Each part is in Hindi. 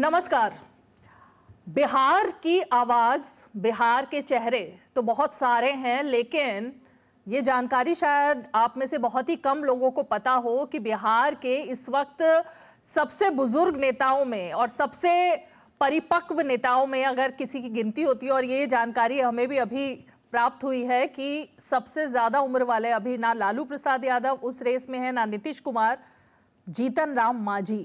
नमस्कार। बिहार की आवाज, बिहार के चेहरे तो बहुत सारे हैं, लेकिन ये जानकारी शायद आप में से बहुत ही कम लोगों को पता हो कि बिहार के इस वक्त सबसे बुजुर्ग नेताओं में और सबसे परिपक्व नेताओं में अगर किसी की गिनती होती है, और ये जानकारी हमें भी अभी प्राप्त हुई है कि सबसे ज्यादा उम्र वाले अभी ना लालू प्रसाद यादव उस रेस में है, ना नीतीश कुमार, जीतन राम मांझी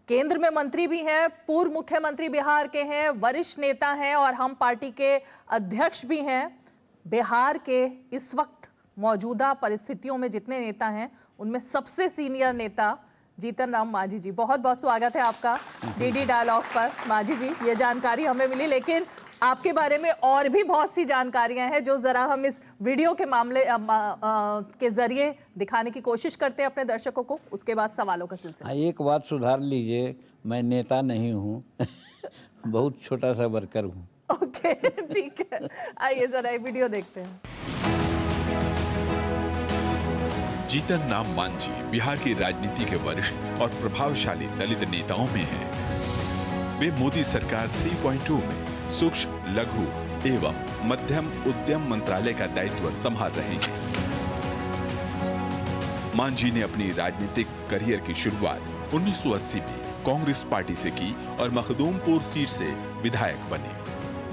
केंद्र में मंत्री भी हैं, पूर्व मुख्यमंत्री बिहार के हैं, वरिष्ठ नेता हैं और हम पार्टी के अध्यक्ष भी हैं। बिहार के इस वक्त मौजूदा परिस्थितियों में जितने नेता हैं उनमें सबसे सीनियर नेता जीतन राम मांझी जी, बहुत बहुत स्वागत है आपका डीडी डायलॉग पर। मांझी जी, ये जानकारी हमें मिली, लेकिन आपके बारे में और भी बहुत सी जानकारियां हैं जो जरा हम इस वीडियो के मामले के जरिए दिखाने की कोशिश करते हैं अपने दर्शकों को, उसके बाद सवालों का सिलसिला। एक बात सुधार लीजिए, मैं नेता नहीं हूँ बहुत छोटा सा वर्कर हूँ। ओके, ठीक है, आइए जरा ये वीडियो देखते हैं। जीतन राम मांझी बिहार की राजनीति के वरिष्ठ और प्रभावशाली दलित नेताओं में हैं। वे मोदी सरकार 3.2 में सूक्ष्म, लघु एवं मध्यम उद्यम मंत्रालय का दायित्व संभाल रहे हैं। मांझी ने अपनी राजनीतिक करियर की शुरुआत 1980 में कांग्रेस पार्टी से की और मखदूमपुर सीट से विधायक बने।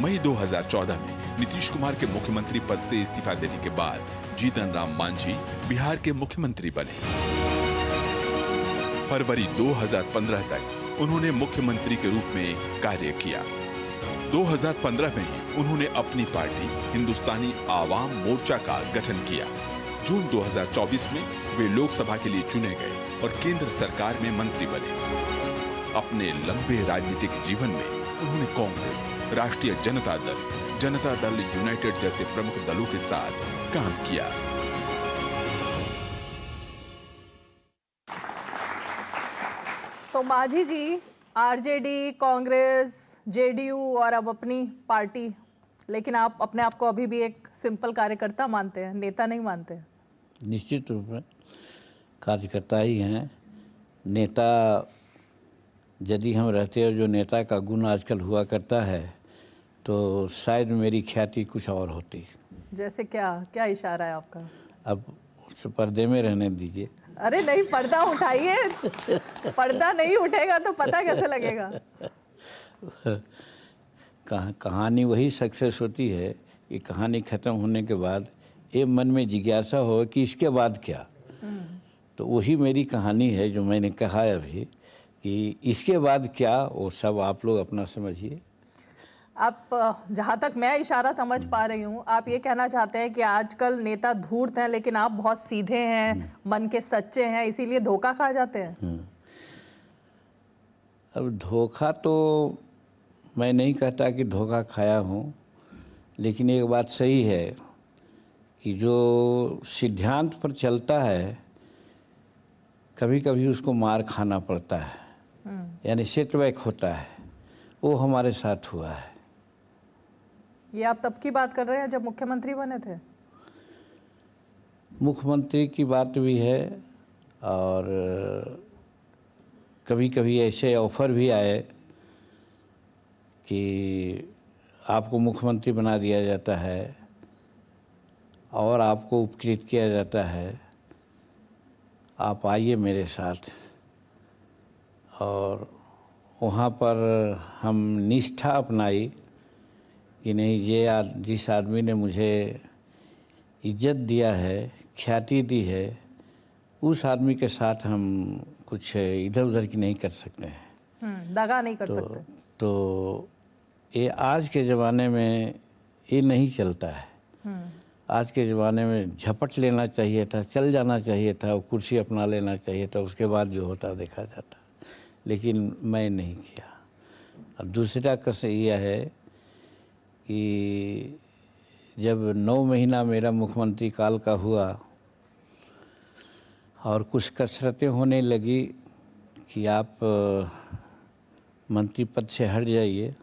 मई 2014 में नीतीश कुमार के मुख्यमंत्री पद से इस्तीफा देने के बाद जीतन राम मांझी बिहार के मुख्यमंत्री बने। फरवरी 2015 तक उन्होंने मुख्यमंत्री के रूप में कार्य किया। 2015 में ही उन्होंने अपनी पार्टी हिंदुस्तानी आवाम मोर्चा का गठन किया। जून 2024 में वे लोकसभा के लिए चुने गए और केंद्र सरकार में मंत्री बने। अपने लंबे राजनीतिक जीवन में उन्होंने कांग्रेस, राष्ट्रीय जनता दल यूनाइटेड जैसे प्रमुख दलों के साथ काम किया। तो मांझी जी, आरजेडी, कांग्रेस, जेडीयू और अब अपनी पार्टी, लेकिन आप अपने आप को अभी भी एक सिंपल कार्यकर्ता मानते हैं, नेता नहीं मानते? निश्चित रूप में कार्यकर्ता ही हैं। नेता यदि हम रहते और जो नेता का गुण आजकल हुआ करता है तो शायद मेरी ख्याति कुछ और होती। जैसे क्या क्या इशारा है आपका? अब उस पर्दे में रहने दीजिए। अरे नहीं, पर्दा उठाइए। पर्दा नहीं उठेगा तो पता कैसे लगेगा? कहानी वही सक्सेस होती है कि कहानी खत्म होने के बाद ये मन में जिज्ञासा हो कि इसके बाद क्या। तो वही मेरी कहानी है जो मैंने कहा अभी कि इसके बाद क्या, वो सब आप लोग अपना समझिए। आप, जहाँ तक मैं इशारा समझ पा रही हूँ, आप ये कहना चाहते हैं कि आजकल नेता धूर्त हैं लेकिन आप बहुत सीधे हैं, मन के सच्चे हैं, इसीलिए धोखा खा जाते हैं। अब धोखा तो मैं नहीं कहता कि धोखा खाया हूँ, लेकिन एक बात सही है कि जो सिद्धांत पर चलता है कभी कभी उसको मार खाना पड़ता है, यानी सेटबैक होता है। वो हमारे साथ हुआ है। ये आप तब की बात कर रहे हैं जब मुख्यमंत्री बने थे? मुख्यमंत्री की बात भी है और कभी कभी ऐसे ऑफर भी आए कि आपको मुख्यमंत्री बना दिया जाता है और आपको उपकृत किया जाता है, आप आइए मेरे साथ। और वहाँ पर हम निष्ठा अपनाई कि नहीं, ये जिस आदमी ने मुझे इज्जत दिया है, ख्याति दी है, उस आदमी के साथ हम कुछ इधर उधर की नहीं कर सकते हैं, दगा नहीं कर सकते। तो ये आज के ज़माने में ये नहीं चलता है। आज के ज़माने में झपट लेना चाहिए था, चल जाना चाहिए था, कुर्सी अपना लेना चाहिए था, उसके बाद जो होता देखा जाता, लेकिन मैं नहीं किया। और दूसरा कस यह है कि जब 9 महीना मेरा मुख्यमंत्री काल का हुआ और कुछ कसरतें होने लगी कि आप मंत्री पद से हट जाइए,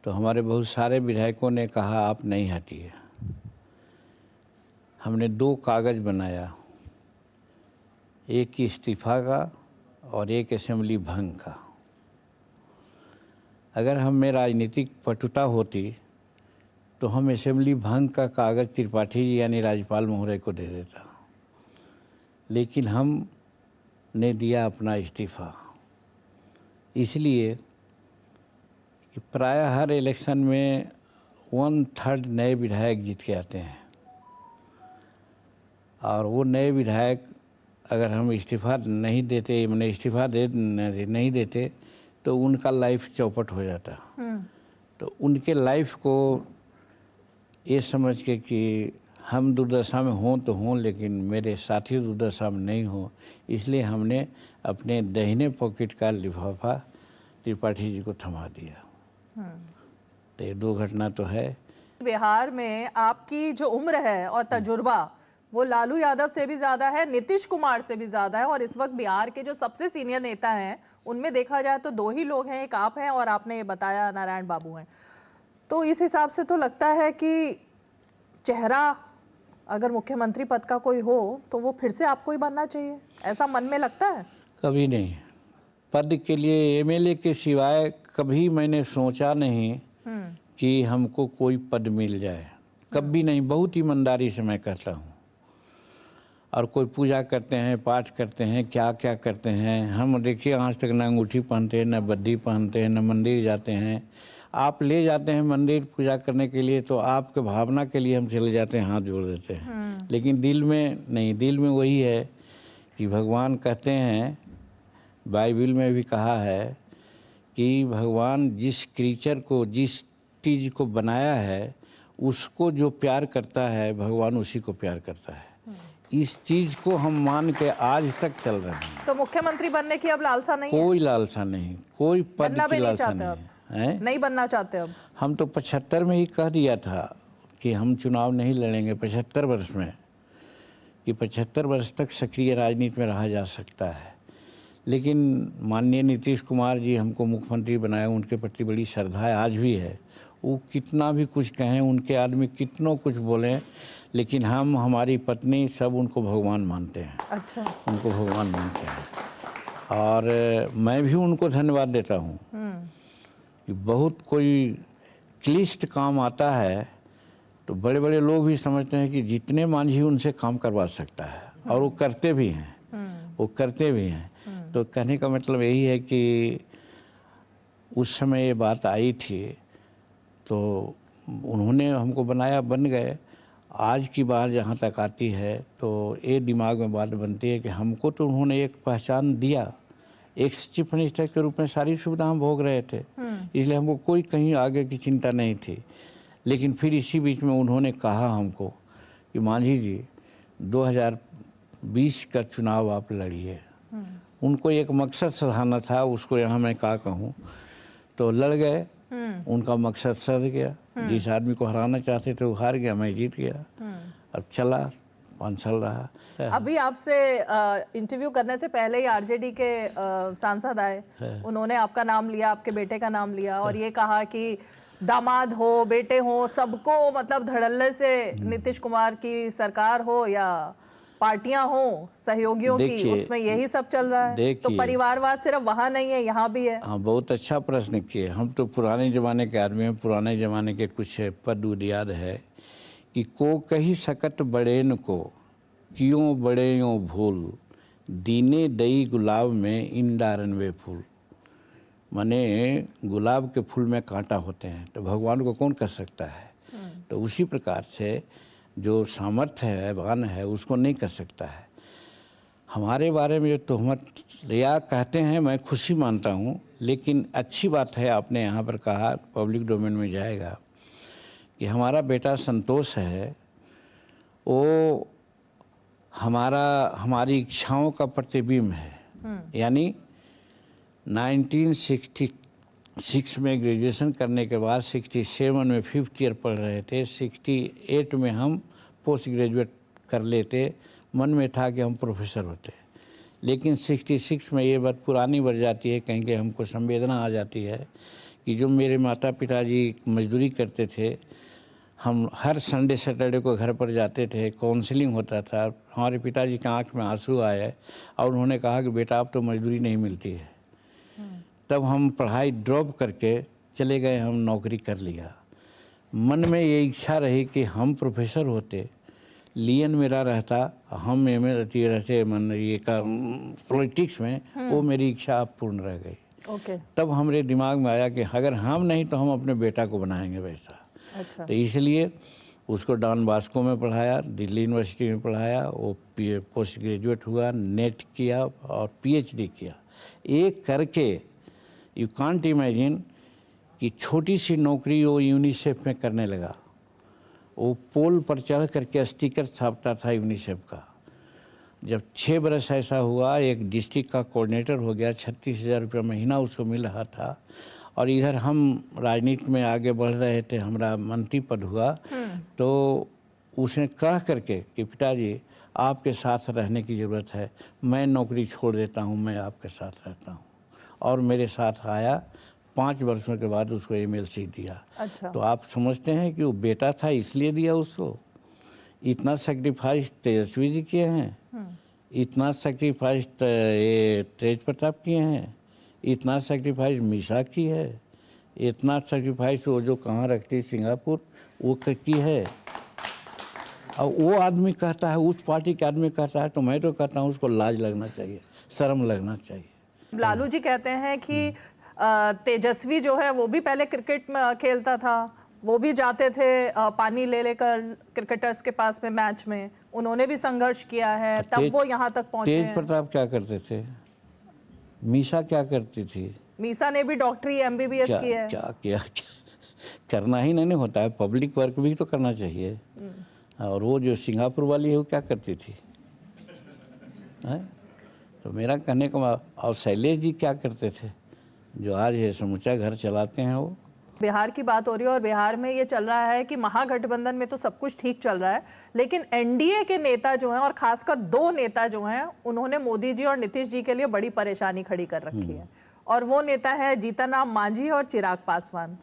तो हमारे बहुत सारे विधायकों ने कहा आप नहीं हटिए। हमने 2 कागज़ बनाया, एक इस्तीफ़ा का और एक असेंबली भंग का। अगर हम में राजनीतिक पटुता होती तो हम असेंबली भंग का कागज़ त्रिपाठी जी यानी राज्यपाल महोदय को दे देता, लेकिन हम ने दिया अपना इस्तीफ़ा। इसलिए कि प्रायः हर इलेक्शन में 1/3 नए विधायक जीत के आते हैं, और वो नए विधायक अगर हम इस्तीफ़ा नहीं देते, मैंने इस्तीफ़ा नहीं देते तो उनका लाइफ चौपट हो जाता। तो उनके लाइफ को ये समझ के कि हम दुर्दशा में हों तो हों, लेकिन मेरे साथी दुर्दशा में नहीं हो, इसलिए हमने अपने दाहिने पॉकेट का लिफाफा त्रिपाठी जी को थमा दिया। तो ये 2 घटना तो है। बिहार में आपकी जो उम्र है और तजुर्बा वो लालू यादव से भी ज्यादा है, नीतीश कुमार से भी ज्यादा है, और इस वक्त बिहार के जो सबसे सीनियर नेता हैं उनमें देखा जाए तो 2 ही लोग हैं, एक आप हैं और आपने ये बताया नारायण बाबू हैं। तो इस हिसाब से तो लगता है कि चेहरा अगर मुख्यमंत्री पद का कोई हो तो वो फिर से आपको ही बनना चाहिए, ऐसा मन में लगता है? कभी नहीं। पद के लिए एमएलए के सिवाय कभी मैंने सोचा नहीं कि हमको कोई पद मिल जाए, कभी नहीं। बहुत ईमानदारी से मैं कहता हूँ। और कोई पूजा करते हैं, पाठ करते हैं, क्या क्या करते हैं। हम देखिए आज तक ना अंगूठी पहनते हैं, ना बद्दी पहनते हैं, ना मंदिर जाते हैं। आप ले जाते हैं मंदिर पूजा करने के लिए तो आपके भावना के लिए हम चले जाते हैं, हाथ जोड़ देते हैं, लेकिन दिल में नहीं। दिल में वही है कि भगवान कहते हैं, बाइबल में भी कहा है कि भगवान जिस क्रीचर को, जिस चीज़ को बनाया है उसको जो प्यार करता है भगवान उसी को प्यार करता है। इस चीज़ को हम मान के आज तक चल रहे हैं। तो मुख्यमंत्री बनने की अब लालसा नहीं है? कोई लालसा नहीं, कोई पद की लालसा नहीं है। नहीं बनना चाहते अब? हम तो 75 में ही कह दिया था कि हम चुनाव नहीं लड़ेंगे 75 वर्ष में, कि 75 वर्ष तक सक्रिय राजनीति में रहा जा सकता है। लेकिन माननीय नीतीश कुमार जी हमको मुख्यमंत्री बनाए, उनके प्रति बड़ी श्रद्धा आज भी है। वो कितना भी कुछ कहें, उनके आदमी कितनों कुछ बोलें, लेकिन हम, हमारी पत्नी, सब उनको भगवान मानते हैं। अच्छा। उनको भगवान मानते हैं। और मैं भी उनको धन्यवाद देता हूँ कि बहुत कोई क्लिष्ट काम आता है तो बड़े बड़े लोग भी समझते हैं कि जितने मांझी उनसे काम करवा सकता है, और वो करते भी हैं, वो करते भी हैं। तो कहने का मतलब यही है कि उस समय ये बात आई थी तो उन्होंने हमको बनाया, बन गए। आज की बात जहाँ तक आती है तो ये दिमाग में बात बनती है कि हमको तो उन्होंने एक पहचान दिया, एक चीफ मिनिस्टर के रूप में सारी सुविधा हम भोग रहे थे, इसलिए हमको कोई कहीं आगे की चिंता नहीं थी। लेकिन फिर इसी बीच में उन्होंने कहा हमको कि मांझी जी 2020 का चुनाव आप लड़िए। उनको एक मकसद सधाना था, उसको यहाँ मैं क्या कहूँ, तो लड़ गए। उनका मकसद सध गया। जिस आदमी को हराना चाहते थे वो हार गया, मैं जीत गया। अब चला 5 साल रहा। अभी आपसे इंटरव्यू करने से पहले ही आरजेडी के सांसद आए, उन्होंने आपका नाम लिया, आपके बेटे का नाम लिया और ये कहा कि दामाद हो, बेटे हो, सबको मतलब धड़ल्ले से नीतीश कुमार की सरकार हो या पार्टियां हो सहयोगियों की, उसमें यही सब चल रहा है। तो परिवारवाद सिर्फ वहाँ नहीं है, यहाँ भी है। हाँ, बहुत अच्छा प्रश्न किए। हम तो पुराने ज़माने के आदमी हैं। पुराने ज़माने के कुछ पद याद है कि को कही सकत बड़ेन को क्यों बड़े यों भूल, दीने दई गुलाब में इन डारनवे फूल। माने गुलाब के फूल में कांटा होते हैं तो भगवान को कौन कर सकता है। तो उसी प्रकार से जो सामर्थ्य है, वान है, उसको नहीं कर सकता है। हमारे बारे में जो तोहमत या कहते हैं मैं खुशी मानता हूँ, लेकिन अच्छी बात है आपने यहाँ पर कहा, पब्लिक डोमेन में जाएगा, कि हमारा बेटा संतोष है, वो हमारी इच्छाओं का प्रतिबिंब है। यानी 1966 में ग्रेजुएशन करने के बाद 67 में 5th ईयर पढ़ रहे थे, 68 में हम पोस्ट ग्रेजुएट कर लेते। मन में था कि हम प्रोफेसर होते, लेकिन 66 में ये बात पुरानी बढ़ जाती है, कहीं के हमको संवेदना आ जाती है कि जो मेरे माता पिताजी मजदूरी करते थे, हम हर संडे सैटरडे को घर पर जाते थे, काउंसलिंग होता था। हमारे पिताजी की आंख में आंसू आए और उन्होंने कहा कि बेटा अब तो मजदूरी नहीं मिलती है। तब हम पढ़ाई ड्रॉप करके चले गए, हम नौकरी कर लिया। मन में ये इच्छा रही कि हम प्रोफेसर होते, लियन मेरा रहता, हम एम रहते मन ये का पॉलिटिक्स में, वो मेरी इच्छा अब पूर्ण रह गई। ओके। तब हमारे दिमाग में आया कि अगर हम नहीं तो हम अपने बेटा को बनाएंगे वैसा। अच्छा। तो इसलिए उसको डॉन बास्को में पढ़ाया, दिल्ली यूनिवर्सिटी में पढ़ाया, वो पोस्ट ग्रेजुएट हुआ, नेट किया और पीएचडी किया। एक करके यू कांट इमेजिन कि छोटी सी नौकरी वो यूनिसेफ में करने लगा। वो पोल पर चढ़ करके स्टिकर छापता था यूनिसेफ का। जब 6 बरस ऐसा हुआ, एक डिस्ट्रिक्ट का कोऑर्डिनेटर हो गया, 36,000 रुपये महीना उसको मिल रहा था। और इधर हम राजनीति में आगे बढ़ रहे थे, हमारा मंत्री पद हुआ। तो उसने कह करके कि पिताजी आपके साथ रहने की ज़रूरत है, मैं नौकरी छोड़ देता हूँ, मैं आपके साथ रहता हूँ। और मेरे साथ आया। 5 वर्षों के बाद उसको एमएलसी दिया। अच्छा। तो आप समझते हैं कि वो बेटा था इसलिए दिया उसको। इतना सेक्रीफाइस तेजस्वी जी किए हैं, इतना सेक्रीफाइस ये तेज प्रताप किए हैं, इतना सेक्रीफाइस मीसा की है, इतना सेक्रीफाइस वो जो कहाँ रखती सिंगापुर वो की है। और वो आदमी कहता है, उस पार्टी के आदमी कहता है, तो मैं तो कहता हूँ उसको लाज लगना चाहिए, शर्म लगना चाहिए। लालू जी कहते हैं कि तेजस्वी जो है वो भी पहले क्रिकेट में खेलता था, वो भी जाते थे पानी ले लेकर क्रिकेटर्स के पास में मैच में, उन्होंने भी संघर्ष किया है, तब वो यहाँ तक पहुँचे तेज हैं। प्रताप क्या करते थे? मीसा क्या करती थी? मीसा ने भी डॉक्टरी एमबीबीएस की है। क्या किया? करना ही नहीं होता है, पब्लिक वर्क भी तो करना चाहिए। और वो जो सिंगापुर वाली है वो क्या करती थी? है? तो मेरा कहने का और शैलेश जी क्या करते थे जो आज ये समूचा घर चलाते हैं? वो बिहार की बात हो रही है और बिहार में ये चल रहा है कि महागठबंधन में तो सब कुछ ठीक चल रहा है, लेकिन एनडीए के नेता जो हैं और खासकर 2 नेता जो हैं, उन्होंने मोदी जी और नीतीश जी के लिए बड़ी परेशानी खड़ी कर रखी है। और वो नेता है जीतनराम मांझी और चिराग पासवान।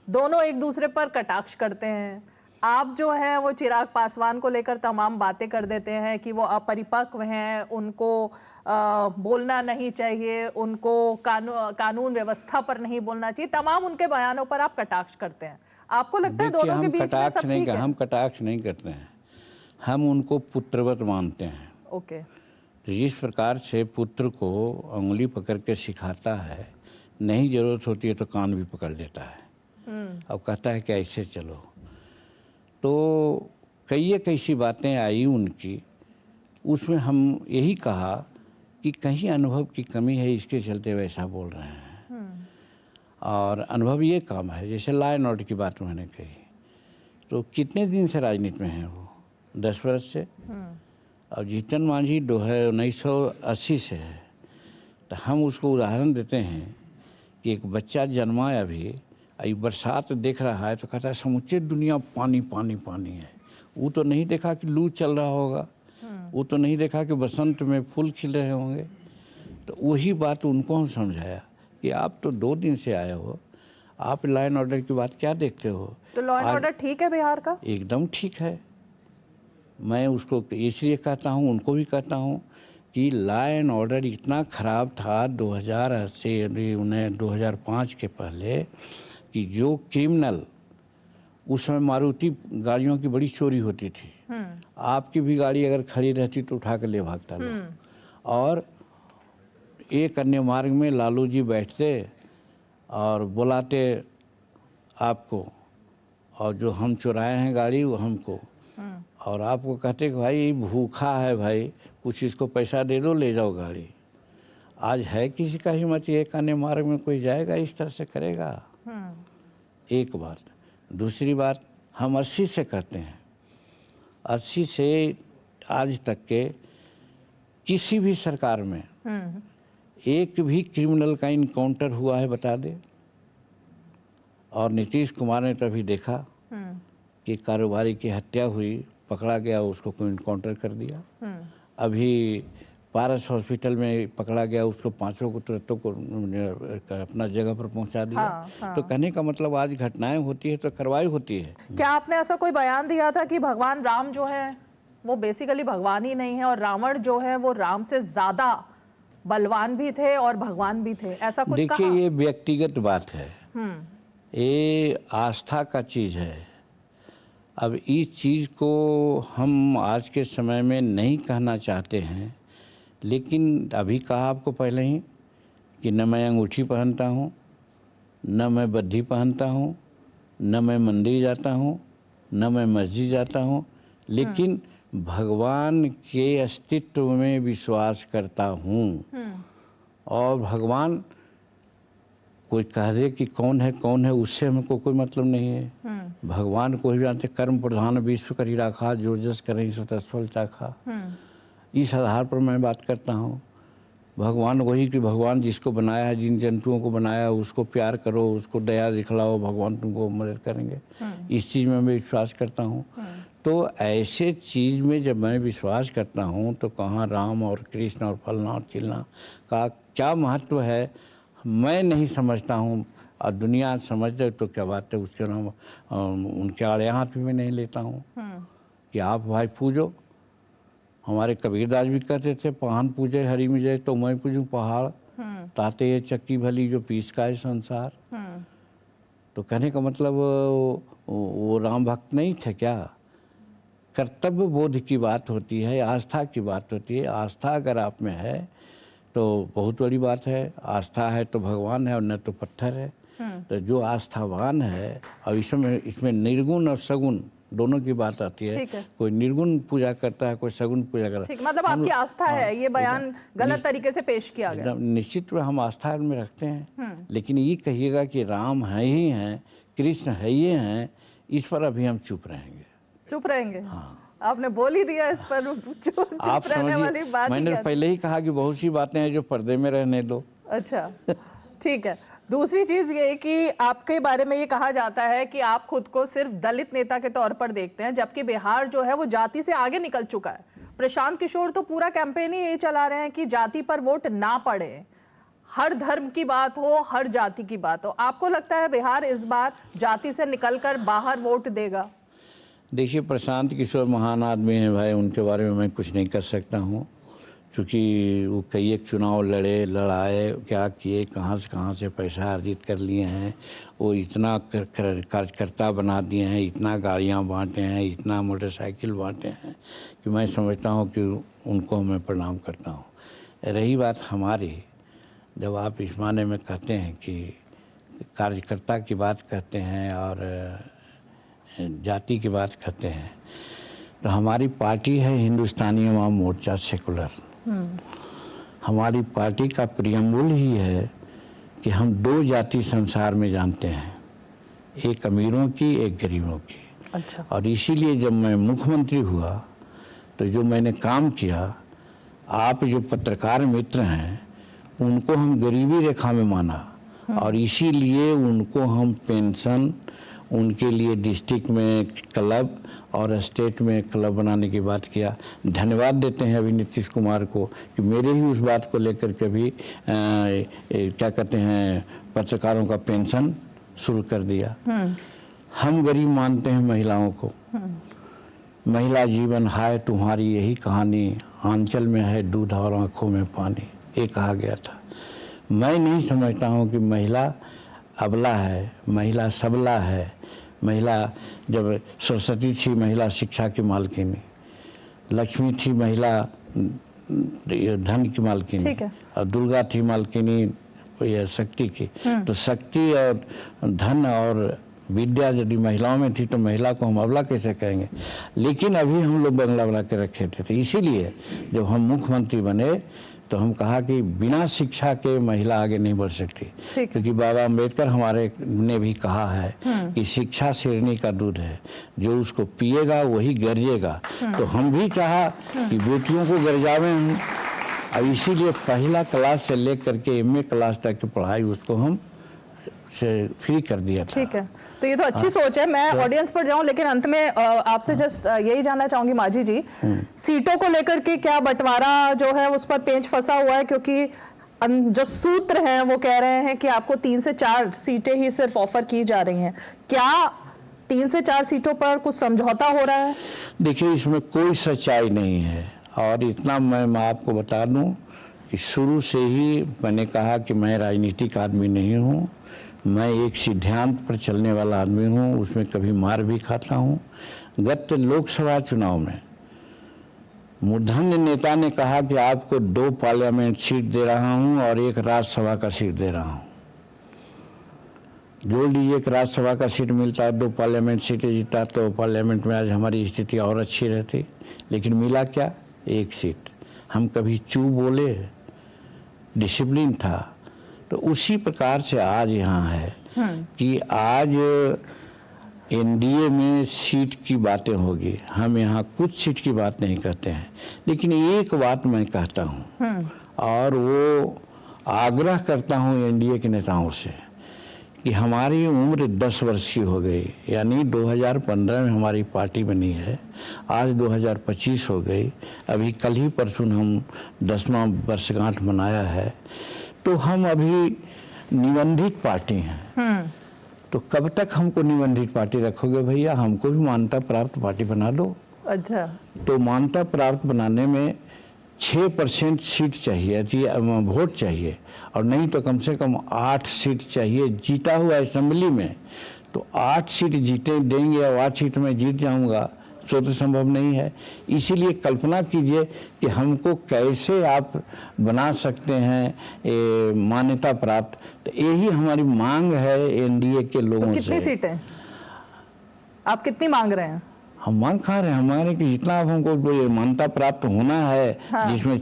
दोनों एक दूसरे पर कटाक्ष करते हैं। आप जो है वो चिराग पासवान को लेकर तमाम बातें कर देते हैं कि वो अपरिपक्व हैं, उनको बोलना नहीं चाहिए, उनको कानून व्यवस्था पर नहीं बोलना चाहिए, तमाम उनके बयानों पर आप कटाक्ष करते हैं। आपको लगता है दोनों के बीच में सब ठीक है? हम कटाक्ष नहीं करते हैं, हम उनको पुत्रवत मानते हैं। ओके। जिस प्रकार से पुत्र को उंगली पकड़ के सिखाता है, नहीं जरूरत होती है तो कान भी पकड़ लेता है और कहता है कि ऐसे चलो। तो कई ऐसी बातें आई उनकी, उसमें हम यही कहा कि कहीं अनुभव की कमी है, इसके चलते वैसा बोल रहे हैं। और अनुभव ये काम है, जैसे लॉ एंड ऑर्डर की बात मैंने कही, तो कितने दिन से राजनीति में हैं वो? 10 वर्ष से। और जीतन मांझी 1980 से है। तो हम उसको उदाहरण देते हैं कि एक बच्चा जन्मा अभी, बरसात देख रहा है तो कहता है समुचे दुनिया पानी पानी पानी है। वो तो नहीं देखा कि लू चल रहा होगा, वो तो नहीं देखा कि बसंत में फूल खिल रहे होंगे। तो वही बात उनको हम समझाया कि आप तो 2 दिन से आए हो, आप लॉ एंड ऑर्डर की बात क्या देखते हो? तो लॉ एंड ऑर्डर ठीक है बिहार का? एकदम ठीक है। मैं उसको इसलिए कहता हूँ, उनको भी कहता हूँ कि लॉ एंड ऑर्डर इतना ख़राब था 2000 से 2005 के पहले कि जो क्रिमिनल, उस समय मारुति गाड़ियों की बड़ी चोरी होती थी, आपकी भी गाड़ी अगर खड़ी रहती तो उठा कर ले भागता लोग। और एक अन्य मार्ग में लालू जी बैठते और बुलाते आपको, और जो हम चुराए हैं गाड़ी वो हमको, और आपको कहते कि भाई भूखा है भाई, कुछ इसको पैसा दे दो, ले जाओ गाड़ी। आज है किसी का हिम्मत एक अन्य मार्ग में कोई जाएगा, इस तरह से करेगा? एक बात। दूसरी बात, हम 80 से करते हैं, 80 से आज तक के किसी भी सरकार में एक भी क्रिमिनल का इनकाउंटर हुआ है बता दे? और नीतीश कुमार ने तभी देखा कि कारोबारी की हत्या हुई, पकड़ा गया, उसको कोई इनकाउंटर कर दिया। अभी पारस हॉस्पिटल में पकड़ा गया, उसको 5 को तुरंतों को अपना जगह पर पहुंचा दिया। हाँ। तो कहने का मतलब आज घटनाएं होती है तो कार्रवाई होती है। क्या आपने ऐसा कोई बयान दिया था कि भगवान राम जो है वो बेसिकली भगवान ही नहीं है और रावण जो है वो राम से ज्यादा बलवान भी थे और भगवान भी थे, ऐसा कुछ कहा? देखिए, ये व्यक्तिगत बात है। ये आस्था का चीज़ है। अब इस चीज़ को हम आज के समय में नहीं कहना चाहते हैं, लेकिन अभी कहा आपको पहले ही कि न मैं अंगूठी पहनता हूँ, न मैं बद्धी पहनता हूँ, न मैं मंदिर जाता हूँ, न मैं मस्जिद जाता हूँ, लेकिन भगवान के अस्तित्व में विश्वास करता हूँ। और भगवान कोई कह दे कि कौन है उससे हमको कोई मतलब नहीं है। भगवान को ही जानते। कर्म प्रधान विश्व करी राखा, जो जस करें सो तत्फल चाखा। इस आधार पर मैं बात करता हूँ। भगवान वही कि भगवान जिसको बनाया है, जिन जंतुओं को बनाया, उसको प्यार करो, उसको दया दिखलाओ, भगवान तुमको मदद करेंगे। इस चीज़ में मैं विश्वास करता हूँ। तो ऐसे चीज़ में जब मैं विश्वास करता हूँ तो कहाँ राम और कृष्ण और फलना और चिलना का क्या महत्व है मैं नहीं समझता हूँ। और दुनिया समझ जाए तो क्या बात है, उसके नाम उनके आड़े हाथ भी नहीं लेता हूँ कि आप भाई पूजो। हमारे कबीरदास भी कहते थे, पहाड़ पूजे हरि में जाए तो मैं पूजूं पहाड़, ताते ये चक्की भली जो पीस का है संसार। तो कहने का मतलब वो राम भक्त नहीं थे क्या? कर्तव्य बोध की बात होती है, आस्था की बात होती है। आस्था अगर आप में है तो बहुत बड़ी बात है। आस्था है तो भगवान है और न तो पत्थर है। तो जो आस्थावान है, और इसमें निर्गुण और सगुण दोनों की बात आती है। कोई निर्गुण पूजा करता है, कोई सगुण पूजा करता है। मतलब आपकी आस्था है, ये बयान गलत तरीके से पेश किया गया। निश्चित में हम आस्था में रखते हैं, लेकिन ये कहिएगा कि राम है ही हैं, कृष्ण है ही हैं, इस पर अभी हम चुप रहेंगे। चुप रहेंगे? हाँ। आपने बोल ही दिया इस पर चुप रहने वाली बात। मैंने पहले ही कहा कि बहुत सी बातें हैं जो पर्दे में रहने दो। अच्छा, ठीक है। दूसरी चीज ये कि आपके बारे में ये कहा जाता है कि आप खुद को सिर्फ दलित नेता के तौर पर देखते हैं, जबकि बिहार जो है वो जाति से आगे निकल चुका है। प्रशांत किशोर तो पूरा कैंपेन ही यही चला रहे हैं कि जाति पर वोट ना पड़े, हर धर्म की बात हो, हर जाति की बात हो। आपको लगता है बिहार इस बार जाति से निकलकर बाहर वोट देगा? देखिए, प्रशांत किशोर महान आदमी हैं भाई, उनके बारे में मैं कुछ नहीं कर सकता हूँ, क्योंकि वो कई एक चुनाव लड़ाए, क्या किए, कहाँ से पैसा अर्जित कर लिए हैं। वो इतना कार्यकर्ता बना दिए हैं, इतना गाड़ियाँ बांटे हैं, इतना मोटरसाइकिल बांटे हैं कि मैं समझता हूँ कि उनको मैं प्रणाम करता हूँ। रही बात हमारी, जब आप इस माने में कहते हैं कि कार्यकर्ता की बात कहते हैं और जाति की बात करते हैं, तो हमारी पार्टी है हिंदुस्तानी अवाम मोर्चा सेकुलर। हमारी पार्टी का प्रियम्बुल ही है कि हम दो जाति संसार में जानते हैं, एक अमीरों की, एक गरीबों की। अच्छा। और इसीलिए जब मैं मुख्यमंत्री हुआ तो जो मैंने काम किया, आप जो पत्रकार मित्र हैं उनको हम गरीबी रेखा में माना, और इसीलिए उनको हम पेंशन, उनके लिए डिस्ट्रिक्ट में क्लब और स्टेट में क्लब बनाने की बात किया। धन्यवाद देते हैं अभी नीतीश कुमार को कि मेरे ही उस बात को लेकर के भी क्या कहते हैं, पत्रकारों का पेंशन शुरू कर दिया। हम गरीब मानते हैं महिलाओं को। महिला जीवन हाय तुम्हारी यही कहानी, आंचल में है दूध और आंखों में पानी, ये कहा गया था। मैं नहीं समझता हूँ कि महिला अबला है, महिला सबला है। महिला, जब सरस्वती थी महिला शिक्षा की मालकिनी, लक्ष्मी थी महिला धन की मालकिनी, और दुर्गा थी मालकिनी शक्ति की। तो शक्ति और धन और विद्या यदि महिलाओं में थी तो महिला को हम अबला कैसे कहेंगे? लेकिन अभी हम लोग बंगला बना के रखे थे। तो इसीलिए जब हम मुख्यमंत्री बने तो हम कहा कि बिना शिक्षा के महिला आगे नहीं बढ़ सकती, क्योंकि बाबा अम्बेडकर हमारे ने भी कहा है कि शिक्षा शेरनी का दूध है, जो उसको पिएगा वही गरजेगा। तो हम भी चाहा कि बेटियों को गरजावें हम, और इसीलिए पहला क्लास से लेकर के एमए क्लास तक की पढ़ाई उसको हम से फ्री कर दिया था। ठीक है, तो ये तो अच्छी सोच है। मैं ऑडियंस पर जाऊं, लेकिन अंत में आपसे जस्ट यही जानना चाहूंगी मांझी जी, सीटों को लेकर के क्या बंटवारा जो है उस पर पेंच फंसा हुआ है? क्योंकि जो सूत्र हैं वो कह रहे हैं कि आपको 3 से 4 सीटें ही सिर्फ ऑफर की जा रही हैं। क्या 3 से 4 सीटों पर कुछ समझौता हो रहा है? देखिए, इसमें कोई सच्चाई नहीं है, और इतना मैं आपको बता दूं कि शुरू से ही मैंने कहा कि मैं राजनीतिक आदमी नहीं हूँ, मैं एक सिद्धांत पर चलने वाला आदमी हूँ, उसमें कभी मार भी खाता हूँ। गत लोकसभा चुनाव में मूर्धन्य नेता ने कहा कि आपको 2 पार्लियामेंट सीट दे रहा हूँ और 1 राज्यसभा का सीट दे रहा हूँ। जोड़ लीजिए, 1 राज्यसभा का सीट मिलता है, 2 पार्लियामेंट सीटें जीता तो पार्लियामेंट में आज हमारी स्थिति और अच्छी रहती। लेकिन मिला क्या? 1 सीट। हम कभी चूप बोले, डिसिप्लिन था। तो उसी प्रकार से आज यहाँ है कि आज एनडीए में सीट की बातें होगी। हम यहाँ कुछ सीट की बात नहीं करते हैं, लेकिन एक बात मैं कहता हूँ और वो आग्रह करता हूँ एनडीए के नेताओं से कि हमारी उम्र 10 वर्ष की हो गई, यानी 2015 में हमारी पार्टी बनी है, आज 2025 हो गई। अभी कल ही परसों हम 10वां वर्षगांठ मनाया है। तो हम अभी निबंधित पार्टी हैं। तो कब तक हमको निबंधित पार्टी रखोगे भैया? हमको भी मान्यता प्राप्त पार्टी बना दो। अच्छा। तो मान्यता प्राप्त बनाने में 6% सीट चाहिए, वोट चाहिए, और नहीं तो कम से कम 8 सीट चाहिए जीता हुआ असेंबली में। तो 8 सीट जीते देंगे और 8 सीट में जीत जाऊंगा, तो संभव नहीं है। इसीलिए कल्पना कीजिए कि हमको कैसे आप बना सकते हैं मान्यता प्राप्त। तो यही हमारी मांग है एनडीए के लोगों से। कितनी सीटें आप कितनी मांग रहे हैं? हम मांग खा रहे हैं हमारे कि जितना हमको मान्यता प्राप्त होना है, जिसमें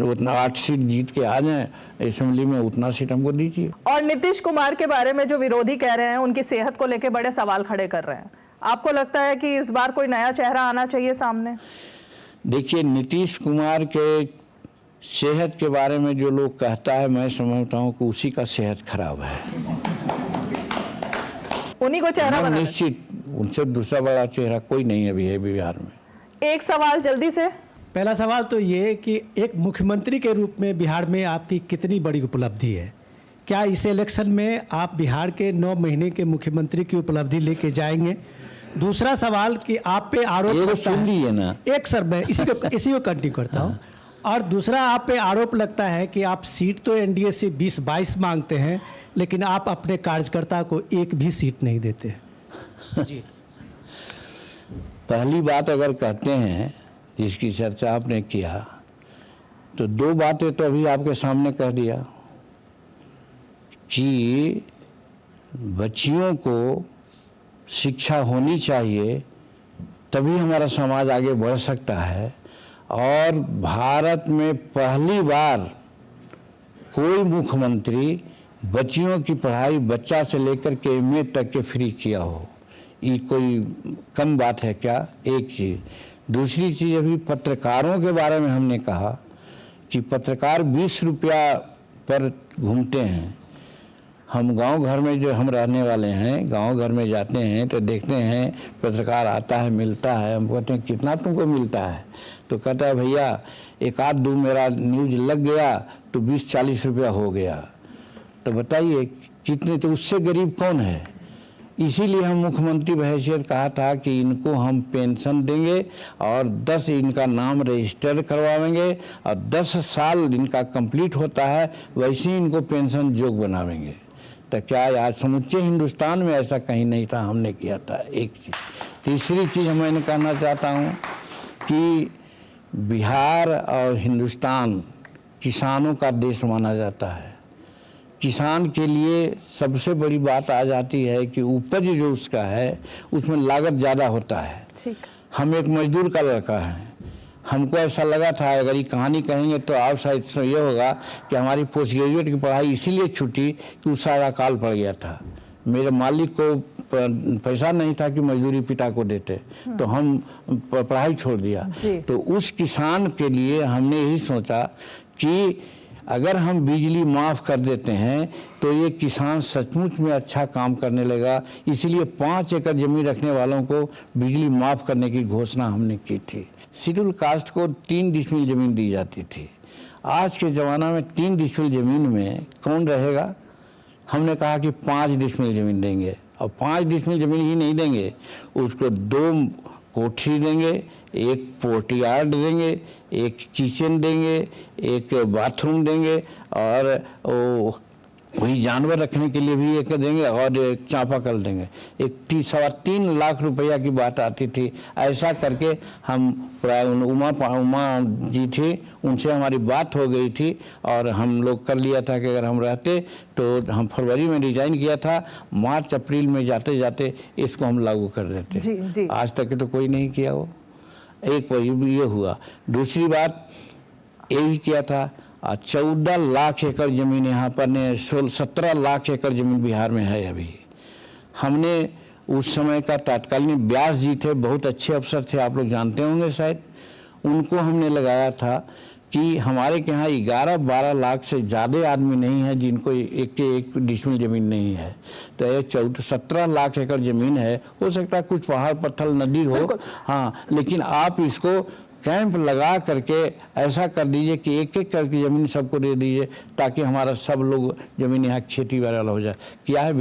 उतना 8 सीट जीत के आ जाए असेंबली में, उतना सीट हमको दीजिए। और नीतीश कुमार के बारे में जो विरोधी कह रहे हैं, उनकी सेहत को लेकर बड़े सवाल खड़े कर रहे हैं। आपको लगता है कि इस बार कोई नया चेहरा आना चाहिए सामने? देखिए, नीतीश कुमार के सेहत के बारे में जो लोग कहता है, मैं समझता हूँ कि उसी का सेहत खराब है। उन्हीं को चेहरा बनाना। निश्चित, उनसे दूसरा बड़ा चेहरा कोई नहीं अभी है बिहार में। एक सवाल जल्दी से। पहला सवाल तो ये कि एक मुख्यमंत्री के रूप में बिहार में आपकी कितनी बड़ी उपलब्धि है? क्या इस इलेक्शन में आप बिहार के 9 महीने के मुख्यमंत्री की उपलब्धि लेके जाएंगे? दूसरा सवाल कि आप पे आरोप लगता है ना, एक सर मैं इसी को कंटिन्यू करता हूँ। और दूसरा, आप पे आरोप लगता है कि आप सीट तो एनडीए से 20-22 मांगते हैं, लेकिन आप अपने कार्यकर्ता को एक भी सीट नहीं देते जी। पहली बात अगर कहते हैं जिसकी चर्चा आपने किया, तो 2 बातें तो अभी आपके सामने कह दिया कि बच्चियों को शिक्षा होनी चाहिए, तभी हमारा समाज आगे बढ़ सकता है। और भारत में पहली बार कोई मुख्यमंत्री बच्चियों की पढ़ाई बच्चा से लेकर के एमए तक के फ्री किया हो, ये कोई कम बात है क्या? एक चीज़। दूसरी चीज़, अभी पत्रकारों के बारे में हमने कहा कि पत्रकार 20 रुपया पर घूमते हैं। हम गांव घर में जो हम रहने वाले हैं, गांव घर में जाते हैं तो देखते हैं पत्रकार आता है, मिलता है। हम कहते हैं कितना तुमको मिलता है? तो कहता है भैया 1-2 मेरा न्यूज लग गया तो 20-40 रुपया हो गया। तो बताइए कितने, तो उससे गरीब कौन है? इसीलिए हम मुख्यमंत्री बहैसियत कहा था कि इनको हम पेंशन देंगे और 10 इनका नाम रजिस्टर करवाएंगे और 10 साल इनका कंप्लीट होता है वैसे ही इनको पेंशन जोग बनावेंगे। तो क्या आज समूचे हिंदुस्तान में ऐसा कहीं नहीं था, हमने किया था। एक चीज़। तीसरी चीज़ मैं कहना चाहता हूँ कि बिहार और हिंदुस्तान किसानों का देश माना जाता है। किसान के लिए सबसे बड़ी बात आ जाती है कि उपज जो उसका है उसमें लागत ज़्यादा होता है। हम एक मजदूर का लड़का है, हमको ऐसा लगा था अगर ये कहानी कहेंगे तो आप शायद ये होगा कि हमारी पोस्ट ग्रेजुएट की पढ़ाई इसीलिए छूटी कि उस सारा काल पड़ गया था। मेरे मालिक को पैसा नहीं था कि मजदूरी पिता को देते, तो हम पढ़ाई छोड़ दिया। तो उस किसान के लिए हमने यही सोचा कि अगर हम बिजली माफ़ कर देते हैं तो ये किसान सचमुच में अच्छा काम करने लगा। इसीलिए 5 एकड़ ज़मीन रखने वालों को बिजली माफ़ करने की घोषणा हमने की थी। शेड्यूल कास्ट को 3 डिसमिल ज़मीन दी जाती थी। आज के ज़माना में 3 डिसमिल ज़मीन में कौन रहेगा? हमने कहा कि 5 डिसमिल ज़मीन देंगे, और 5 डिसमिल ज़मीन ही नहीं देंगे, उसको 2 कोठी देंगे, 1 पोर्टियार्ड देंगे, 1 किचन देंगे, 1 बाथरूम देंगे और वही जानवर रखने के लिए भी ये कर देंगे और एक चापाकल देंगे। एक 3.25 लाख रुपया की बात आती थी। ऐसा करके हम प्राय उमा जी थी, उनसे हमारी बात हो गई थी और हम लोग कर लिया था कि अगर हम रहते तो हम फरवरी में रिजाइन किया था, मार्च अप्रैल में जाते जाते इसको हम लागू कर देते। जी, जी। आज तक तो कोई नहीं किया वो। एक वही ये हुआ। दूसरी बात ये भी किया था, 14 लाख एकड़ ज़मीन यहाँ पर ने 17 लाख एकड़ ज़मीन बिहार में है अभी। हमने उस समय का तत्कालीन व्यास जी थे, बहुत अच्छे अफसर थे, आप लोग जानते होंगे शायद, उनको हमने लगाया था कि हमारे के यहाँ 11-12 लाख से ज़्यादा आदमी नहीं है जिनको एक डिसमिल ज़मीन नहीं है। तो ये 17 लाख एकड़ ज़मीन है। हो सकता है कुछ पहाड़ पत्थर नदी हो, हाँ, लेकिन आप इसको कैंप लगा करके ऐसा कर दीजिए कि एक एक करके ज़मीन सबको दे दीजिए ताकि हमारा सब लोग ज़मीन यहाँ खेती वाला हो जाए। क्या है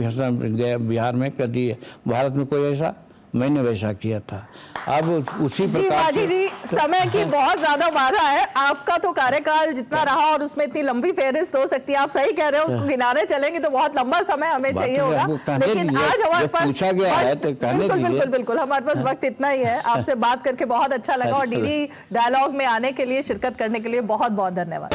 बिहार में कर दिए, भारत में कोई ऐसा, मैंने वैसा किया था। अब उसी प्रकार से जी समय की बहुत ज्यादा बाधा है। आपका तो कार्यकाल जितना रहा और उसमें इतनी लंबी फेहरिस्त हो सकती है, आप सही कह रहे हो, उसको गिनाने चलेंगे तो बहुत लंबा समय हमें चाहिए होगा। लेकिन आज हमारे पास पूछा गया है तो बिल्कुल हमारे पास वक्त इतना ही है। आपसे बात करके बहुत अच्छा लगा और डीडी डायलॉग में आने के लिए, शिरकत करने के लिए बहुत बहुत धन्यवाद।